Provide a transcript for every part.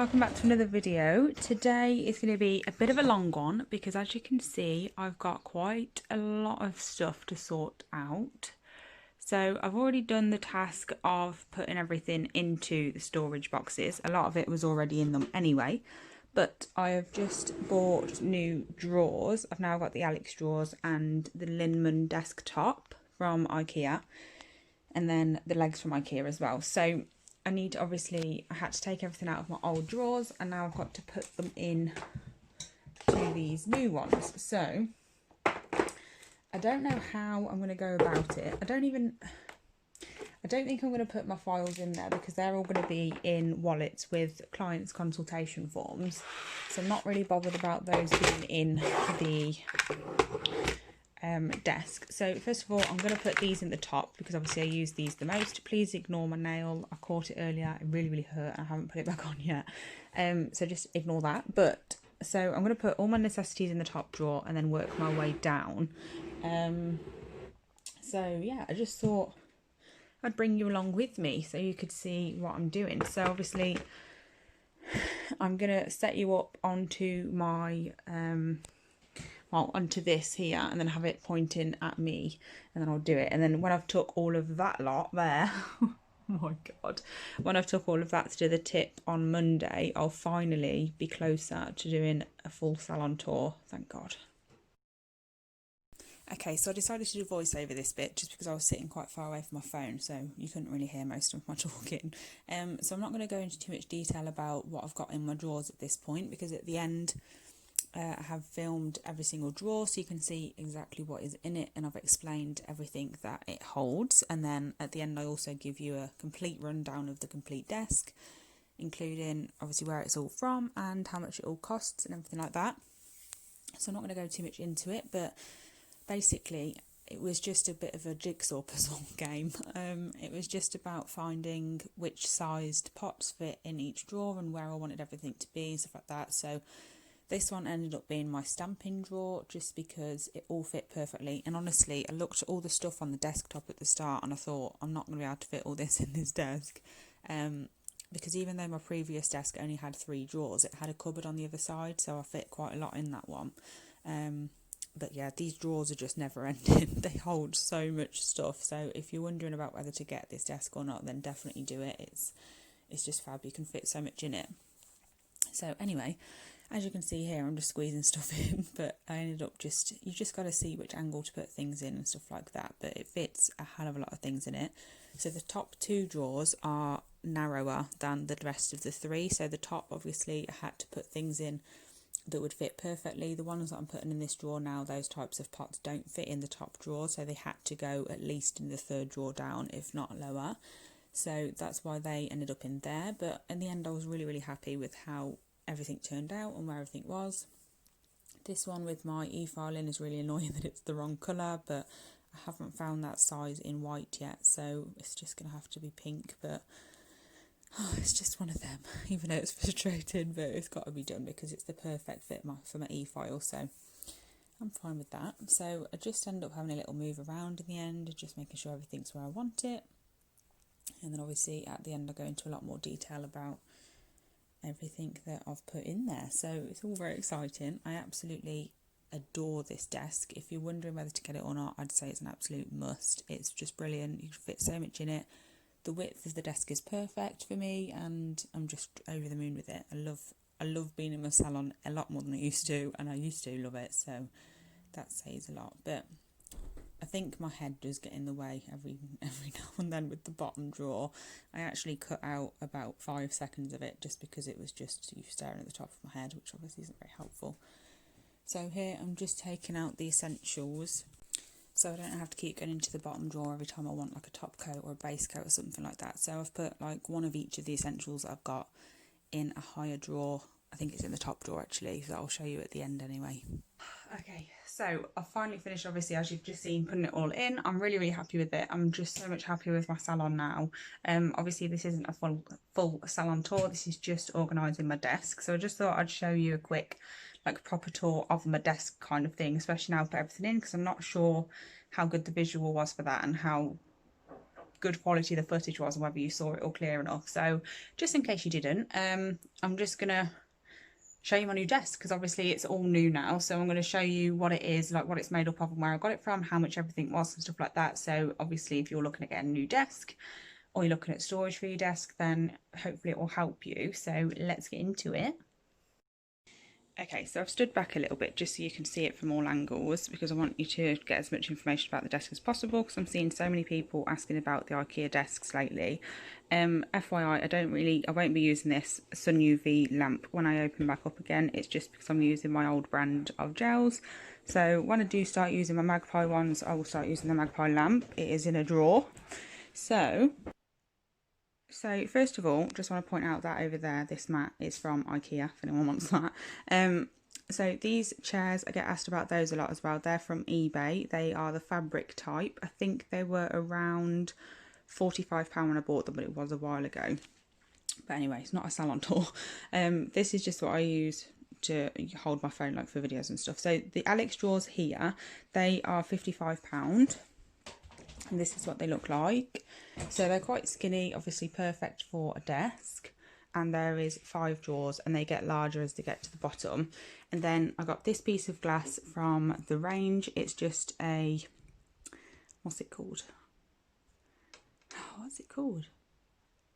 welcome back to another video. Today is going to be a bit of a long one because, as you can see, I've got quite a lot of stuff to sort out. So I've already done the task of putting everything into the storage boxes. A lot of it was already in them anyway, but I have just bought new drawers. I've now got the ADILS drawers and the Linmon Desk top from IKEA, and then the legs from IKEA as well. So I need to, obviously, I had to take everything out of my old drawers, and now I've got to put them in to these new ones. So I don't know how I'm going to go about it. I don't think I'm going to put my files in there because they're all going to be in wallets with clients' consultation forms. So I'm not really bothered about those being in the desk. So first of all, I'm going to put these in the top because obviously I use these the most. Please ignore my nail. I caught it earlier. It really hurt. I haven't put it back on yet. So just ignore that. But so I'm going to put all my necessities in the top drawer and then work my way down. So yeah, I just thought I'd bring you along with me so you could see what I'm doing. So obviously I'm going to set you up onto my onto this here, and then have it pointing at me, and then I'll do it. And then when I've took all of that lot there, oh my god, when I've took all of that to do the tip on Monday, I'll finally be closer to doing a full salon tour, thank god. Okay, so I decided to do voiceover this bit just because I was sitting quite far away from my phone, so you couldn't really hear most of my talking. So I'm not going to go into too much detail about what I've got in my drawers at this point, because at the end I have filmed every single drawer so you can see exactly what is in it, and I've explained everything that it holds. And then at the end I also give you a complete rundown of the complete desk, including obviously where it's all from and how much it all costs and everything like that. So I'm not going to go too much into it, but basically it was just a bit of a jigsaw puzzle game. It was just about finding which sized pots fit in each drawer and where I wanted everything to be and stuff like that. So this one ended up being my stamping drawer just because it all fit perfectly. And honestly, I looked at all the stuff on the desktop at the start and I thought, I'm not going to be able to fit all this in this desk. Because even though my previous desk only had 3 drawers, it had a cupboard on the other side, so I fit quite a lot in that one. But yeah, these drawers are just never ending. They hold so much stuff. So if you're wondering about whether to get this desk or not, then definitely do it. It's just fab. You can fit so much in it. So anyway, as you can see here, I'm just squeezing stuff in, but I ended up you just got to see which angle to put things in and stuff like that, but it fits a hell of a lot of things in it. So the top 2 drawers are narrower than the rest of the 3, so the top, obviously, I had to put things in that would fit perfectly. The ones that I'm putting in this drawer now, those types of pots don't fit in the top drawer, so they had to go at least in the 3rd drawer down, if not lower. So that's why they ended up in there, but in the end I was really happy with how everything turned out and where everything was. This one with my e-filing is really annoying that it's the wrong colour, but I haven't found that size in white yet, so it's just going to have to be pink. But it's just one of them, even though it's frustrating, but it's got to be done because it's the perfect fit for my e-file, so I'm fine with that. So I just end up having a little move around in the end, just making sure everything's where I want it. And then obviously at the end I go into a lot more detail about everything that I've put in there. So it's all very exciting. I absolutely adore this desk. If you're wondering whether to get it or not, I'd say it's an absolute must. It's just brilliant. You can fit so much in it. The width of the desk is perfect for me, and I'm just over the moon with it. I love being in my salon a lot more than I used to, and I used to love it, so that says a lot. But I think my head does get in the way every now and then with the bottom drawer. I actually cut out about 5 seconds of it just because it was just you staring at the top of my head, which obviously isn't very helpful. So here I'm just taking out the essentials, so I don't have to keep going into the bottom drawer every time I want like a top coat or a base coat or something like that. So I've put like one of each of the essentials that I've got in a higher drawer. I think it's in the top drawer actually, so I'll show you at the end anyway. Okay, so I've finally finished, obviously, as you've just seen, putting it all in. I'm really happy with it. I'm just so much happier with my salon now. Obviously this isn't a full salon tour, this is just organising my desk. So I just thought I'd show you a quick like proper tour of my desk kind of thing, especially now I put everything in, because I'm not sure how good the visual was for that and how good quality the footage was and whether you saw it all clear enough. So just in case you didn't, I'm just gonna show you my new desk, because obviously it's all new now. So I'm going to show you what it is, like what it's made up of and where I got it from, how much everything was and stuff like that. So obviously if you're looking at getting a new desk or you're looking at storage for your desk, then hopefully it will help you. So let's get into it. Okay, so I've stood back a little bit just so you can see it from all angles, because I want you to get as much information about the desk as possible, because I'm seeing so many people asking about the IKEA desks lately. FYI, I won't be using this sun UV lamp when I open back up again. It's just because I'm using my old brand of gels. So when I do start using my Magpie ones, I will start using the Magpie lamp. It is in a drawer. So first of all, just want to point out that over there, this mat is from IKEA, if anyone wants that. So these chairs, I get asked about those a lot as well. They're from eBay. They are the fabric type. I think they were around £45 when I bought them, but it was a while ago. But anyway, it's not a salon tour. This is just what I use to hold my phone, like for videos and stuff. So the Alex drawers here, they are £55. And this is what they look like. So they're quite skinny, obviously perfect for a desk. And there is 5 drawers, and they get larger as they get to the bottom. And then I got this piece of glass from the range. It's just a, what's it called? What's it called?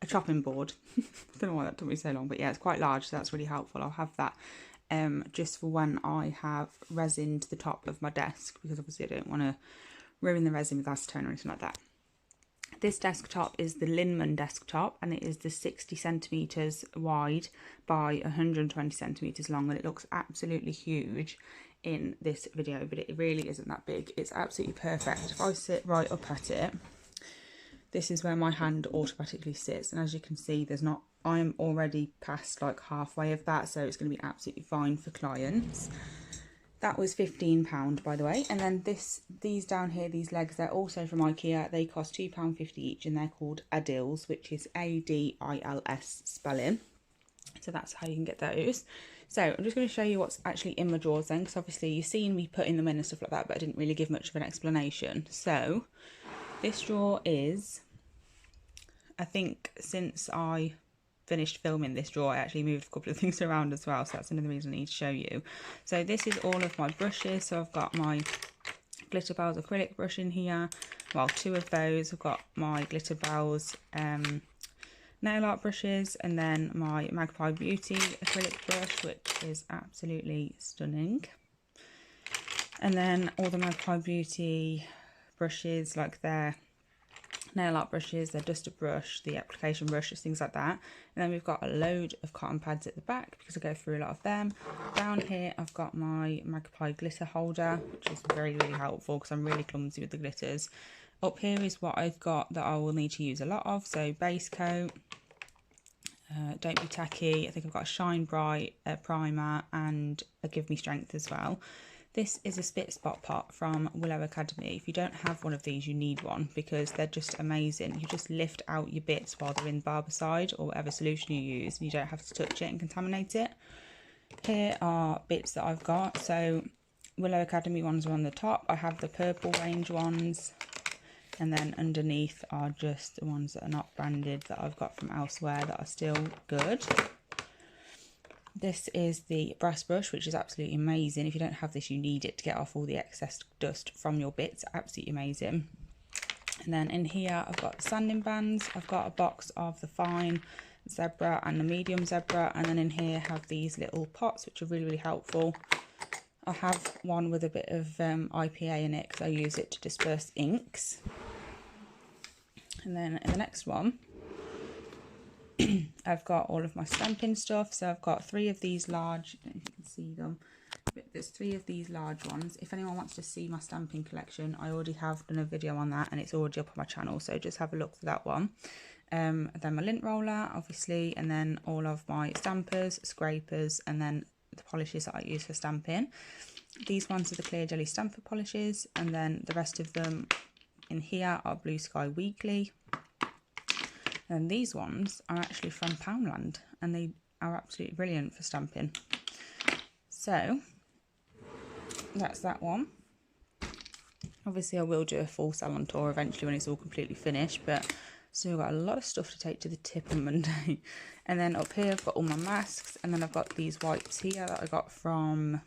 A chopping board. I don't know why that took me so long, but yeah, it's quite large, so that's really helpful. I'll have that just for when I have resined the top of my desk, because obviously I don't want to ruin the resin with acetone or anything like that. This desktop is the Linmon desktop, and it is the 60 centimetres wide by 120 centimetres long, and it looks absolutely huge in this video, but it really isn't that big. It's absolutely perfect. If I sit right up at it, this is where my hand automatically sits, and as you can see, I'm already past like halfway of that, so it's going to be absolutely fine for clients. That was £15, by the way. And then these down here, these legs, they're also from IKEA. They cost £2.50 each, and they're called ADILS, which is ADILS spelling. So that's how you can get those. So I'm just going to show you what's actually in my drawers then, because obviously you've seen me putting them in and stuff like that, but I didn't really give much of an explanation. So this drawer is, I think since I finished filming this drawer, I actually moved a couple of things around as well, so that's another reason I need to show you. So this is all of my brushes. So I've got my Glitter Bells acrylic brush in here, well, 2 of those. I've got my Glitter Bells nail art brushes, and then my Magpie Beauty acrylic brush, which is absolutely stunning. And then all the Magpie Beauty brushes, like their nail art brushes, their duster brush, the application brushes, things like that. And then we've got a load of cotton pads at the back, because I go through a lot of them. Down here I've got my Magpie glitter holder, which is really helpful because I'm really clumsy with the glitters. Up here is what I've got that I will need to use a lot of. So base coat, Don't Be Tacky, I think I've got a Shine Bright, a primer, and a Give Me Strength as well. This is a spit spot pot from Willow Academy. If you don't have one of these, you need one, because they're just amazing. You just lift out your bits while they're in Barbicide or whatever solution you use, and you don't have to touch it and contaminate it. Here are bits that I've got. So Willow Academy ones are on the top. I have the purple range ones, and then underneath are just the ones that are not branded that I've got from elsewhere that are still good. This is the brass brush, which is absolutely amazing. If you don't have this, you need it to get off all the excess dust from your bits. Absolutely amazing. And then in here, I've got the sanding bands. I've got a box of the fine zebra and the medium zebra. And then in here, I have these little pots, which are really helpful. I have one with a bit of IPA in it, because I use it to disperse inks. And then in the next one, I've got all of my stamping stuff. So I've got 3 of these large, I don't know if you can see them, but there's 3 of these large ones. If anyone wants to see my stamping collection, I already have done a video on that, and it's already up on my channel, so just have a look for that one. Then my lint roller, obviously, and then all of my stampers, scrapers, and then the polishes that I use for stamping. These ones are the Clear Jelly Stamper polishes, and then the rest of them in here are Blue Sky Weekly. And these ones are actually from Poundland, and they are absolutely brilliant for stamping. So that's that one. Obviously I will do a full salon tour eventually when it's all completely finished, but still got a lot of stuff to take to the tip on Monday. And then up here I've got all my masks, and then I've got these wipes here that I got from,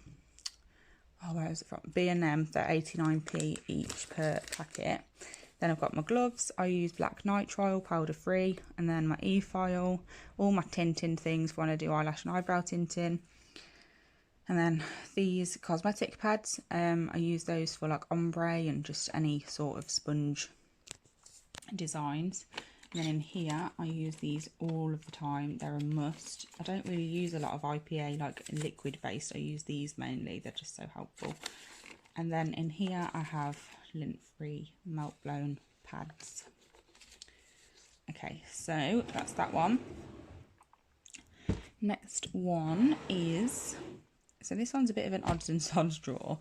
oh, where is it from? B&M. They're 89p each per packet. Then I've got my gloves. I use black nitrile, powder free, and then my e-file, all my tinting things for when I do eyelash and eyebrow tinting. And then these cosmetic pads, I use those for like ombre and just any sort of sponge designs. And then in here, I use these all of the time. They're a must. I don't really use a lot of IPA, like liquid based. I use these mainly. They're just so helpful. And then in here, I have lint-free melt blown pads. Okay, so that's that one. Next one is, so this one's a bit of an odds and sods drawer.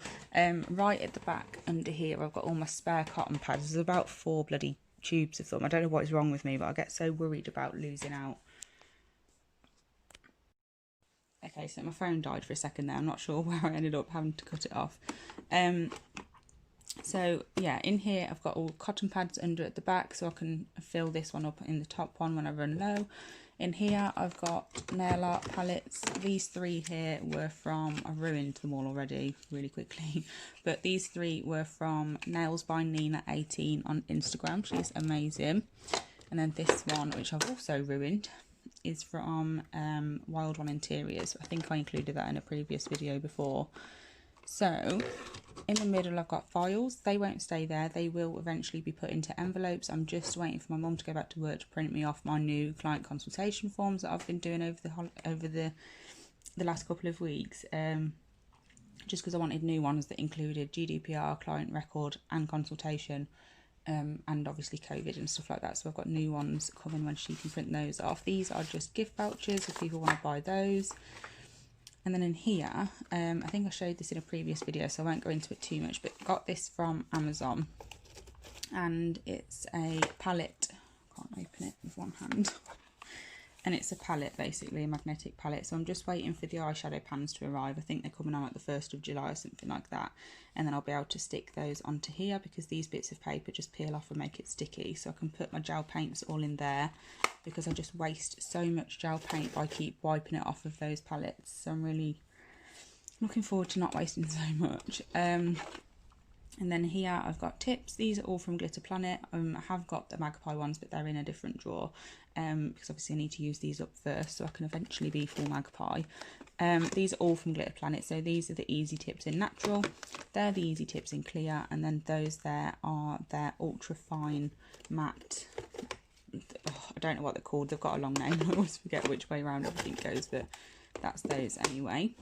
Right at the back under here, I've got all my spare cotton pads. There's about 4 bloody tubes of them. I don't know what is wrong with me, but I get so worried about losing out. Okay, so my phone died for a second there. I'm not sure where I ended up having to cut it off. So yeah, in here I've got all cotton pads under at the back, so I can fill this one up in the top one when I run low. In here I've got nail art palettes. These 3 here were from, I ruined them all already really quickly, but these 3 were from Nails by Nina 18 on Instagram. She's amazing. And then this one, which I've also ruined, is from Wild One Interiors. I think I included that in a previous video before. So in the middle I've got files. They won't stay there. They will eventually be put into envelopes. I'm just waiting for my mum to go back to work to print me off my new client consultation forms that I've been doing over the last couple of weeks. Just because I wanted new ones that included GDPR, client record and consultation, and obviously COVID and stuff like that. So I've got new ones coming when she can print those off. These are just gift vouchers if people want to buy those. And then in here, I think I showed this in a previous video, so I won't go into it too much, but got this from Amazon. And it's a palette. I can't open it with one hand. And it's a palette, basically, a magnetic palette. So I'm just waiting for the eyeshadow pans to arrive. I think they're coming on like the 1st of July or something like that. And then I'll be able to stick those onto here, because these bits of paper just peel off and make it sticky. So I can put my gel paints all in there, because I just waste so much gel paint by keep wiping it off of those palettes. So I'm really looking forward to not wasting so much. And then here I've got tips. These are all from Glitter Planet. I have got the Magpie ones, but they're in a different drawer, because obviously I need to use these up first so I can eventually be full Magpie. These are all from Glitter Planet. So these are the easy tips in natural. They're the easy tips in clear, and then those there are their ultra fine matte. Oh, I don't know what they're called. They've got a long name. I always forget which way around everything goes, but that's those anyway.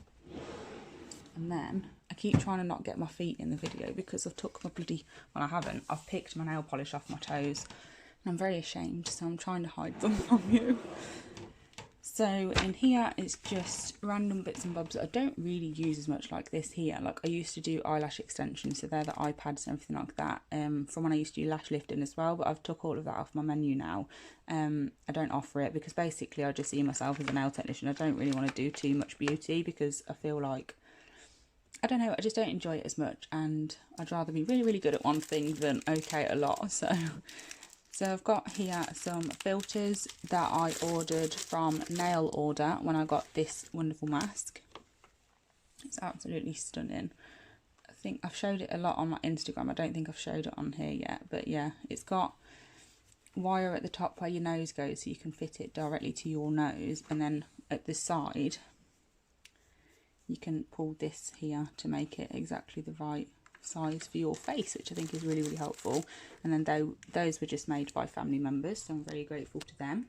And then I keep trying to not get my feet in the video because I've took my bloody, well, I haven't, I've picked my nail polish off my toes, and I'm very ashamed, so I'm trying to hide them from you. So in here it's just random bits and bobs that I don't really use as much, like this here. Like I used to do eyelash extensions, so they're the iPads and everything like that, from when I used to do lash lifting as well, but I've took all of that off my menu now. I don't offer it because basically I just see myself as a nail technician. I don't really want to do too much beauty because I feel like, I don't know, I just don't enjoy it as much, and I'd rather be really, really good at one thing than okay at a lot. So I've got here some filters that I ordered from Nail Order when I got this wonderful mask. It's absolutely stunning. I think I've showed it a lot on my Instagram. I don't think I've showed it on here yet, but yeah, it's got wire at the top where your nose goes, so you can fit it directly to your nose, and then at the side you can pull this here to make it exactly the right size for your face, which I think is really, really helpful. And then those were just made by family members, so I'm very grateful to them.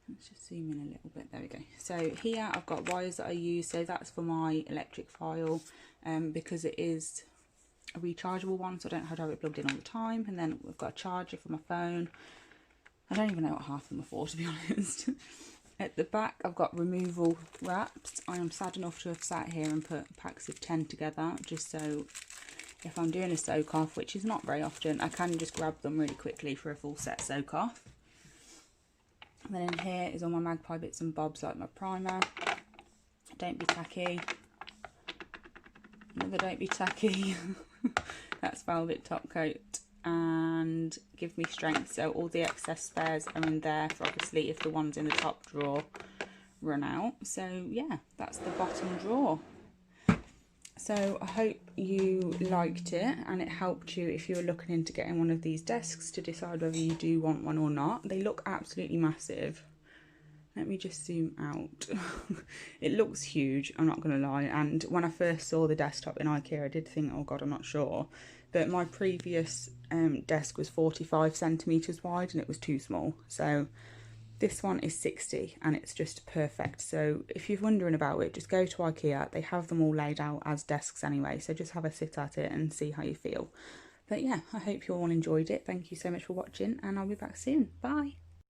Let's just zoom in a little bit. There we go. So here I've got wires that I use. So that's for my electric file, because it is a rechargeable one, so I don't have to have it plugged in all the time. And then we've got a charger for my phone. I don't even know what half of them are for, to be honest. At the back I've got removal wraps. I am sad enough to have sat here and put packs of 10 together, just so if I'm doing a soak off, which is not very often, I can just grab them really quickly for a full set soak off. And then in here is all my Magpie bits and bobs, like my primer, Don't Be Tacky, another Don't Be Tacky, That's velvet top coat and give me strength. So all the excess spares are in there for obviously if the ones in the top drawer run out. So yeah, that's the bottom drawer. So I hope you liked it and it helped you if you were looking into getting one of these desks to decide whether you do want one or not. They look absolutely massive. Let me just zoom out. It looks huge, I'm not going to lie. And when I first saw the desktop in IKEA, I did think, oh God, I'm not sure. But my previous desk was 45 centimetres wide and it was too small. So this one is 60 and it's just perfect. So if you're wondering about it, just go to IKEA. They have them all laid out as desks anyway. So just have a sit at it and see how you feel. But yeah, I hope you all enjoyed it. Thank you so much for watching and I'll be back soon. Bye.